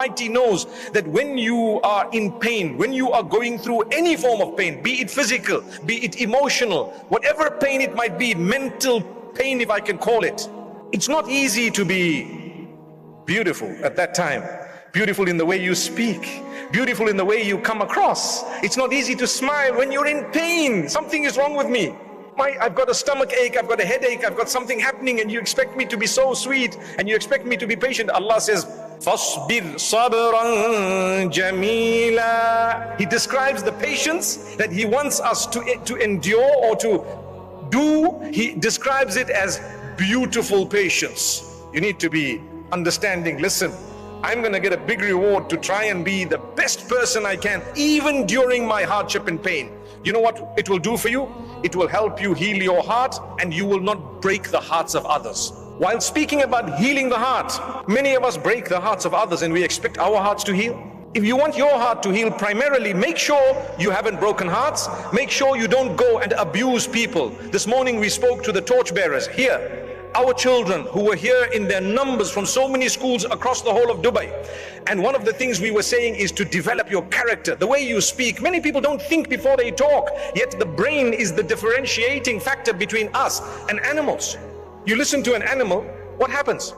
Almighty knows that when you are in pain, when you are going through any form of pain, be it physical, be it emotional, whatever pain it might be, mental pain if I can call it, it's not easy to be beautiful at that time. Beautiful in the way you speak, beautiful in the way you come across. It's not easy to smile when you're in pain. Something is wrong with me. I've got a stomach ache, I've got a headache, I've got something happening, and you expect me to be so sweet and you expect me to be patient. Allah says, فَاصْبِرْ صَبْرًا جَمِيلًا. He describes the patience that He wants us to endure or to do. He describes it as beautiful patience. You need to be understanding. Listen, I'm going to get a big reward to try and be the best person I can, even during my hardship and pain. You know what it will do for you? It will help you heal your heart, and you will not break the hearts of others. While speaking about healing the heart, many of us break the hearts of others and we expect our hearts to heal. If you want your heart to heal, primarily make sure you haven't broken hearts. Make sure you don't go and abuse people. This morning we spoke to the torchbearers here. Our children who were here in their numbers from so many schools across the whole of Dubai. And one of the things we were saying is to develop your character, the way you speak. Many people don't think before they talk, yet the brain is the differentiating factor between us and animals. You listen to an animal, what happens?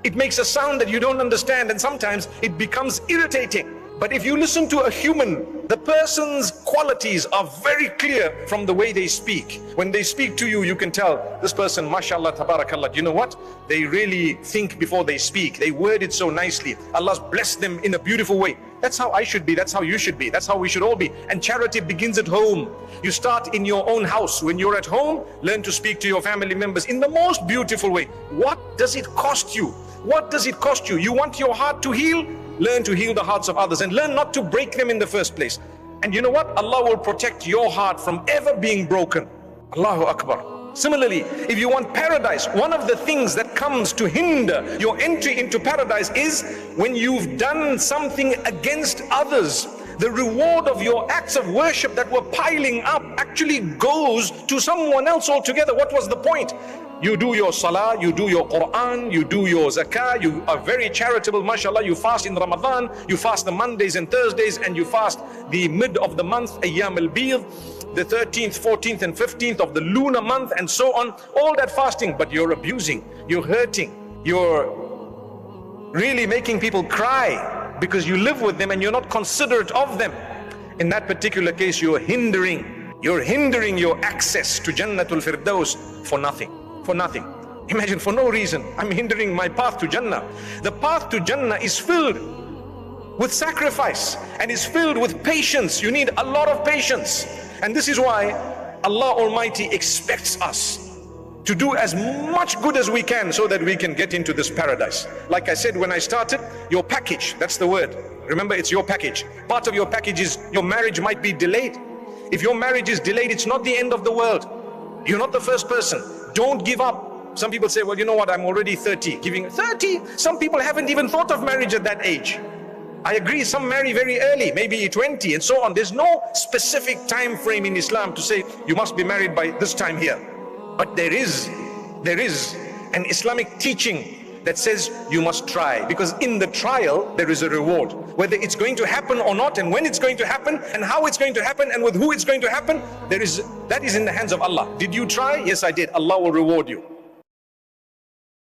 It makes a sound that you don't understand, and sometimes it becomes irritating. But if you listen to a human, the person's qualities are very clear from the way they speak. When they speak to you, you can tell this person, mashallah, tabarakallah. You know what? They really think before they speak. They word it so nicely. Allah's blessed them in a beautiful way. That's how I should be. That's how you should be. That's how we should all be. And charity begins at home. You start in your own house. When you're at home, learn to speak to your family members in the most beautiful way. What does it cost you? What does it cost you? You want your heart to heal? Learn to heal the hearts of others and learn not to break them in the first place. And you know what? Allah will protect your heart from ever being broken. Allahu Akbar. Similarly, if you want paradise, one of the things that comes to hinder your entry into paradise is when you've done something against others. The reward of your acts of worship that were piling up actually goes to someone else altogether. What was the point? You do your salah, you do your Quran, you do your zakah, you are very charitable, mashallah, you fast in Ramadan, you fast the Mondays and Thursdays, and you fast the mid of the month, Ayyam al-Bid, the 13th, 14th and 15th of the lunar month, and so on. All that fasting, but you're abusing, you're hurting, you're really making people cry because you live with them and you're not considerate of them. In that particular case, you're hindering your access to Jannatul Firdaus for nothing. For nothing. Imagine, for no reason, I'm hindering my path to Jannah. The path to Jannah is filled with sacrifice and is filled with patience. You need a lot of patience. And this is why Allah Almighty expects us to do as much good as we can so that we can get into this paradise. Like I said when I started, your package, that's the word. Remember, it's your package. Part of your package is your marriage might be delayed. If your marriage is delayed, it's not the end of the world. You're not the first person. Don't give up. Some people say, well, you know what, I'm already 30. Giving 30? Some people haven't even thought of marriage at that age. I agree, some marry very early, maybe 20 and so on. There's no specific time frame in Islam to say you must be married by this time here. But there is an Islamic teaching that says you must try, because in the trial there is a reward. Whether it's going to happen or not, and when it's going to happen, and how it's going to happen, and with who it's going to happen, that is in the hands of Allah. Did you try? Yes, I did. Allah will reward you.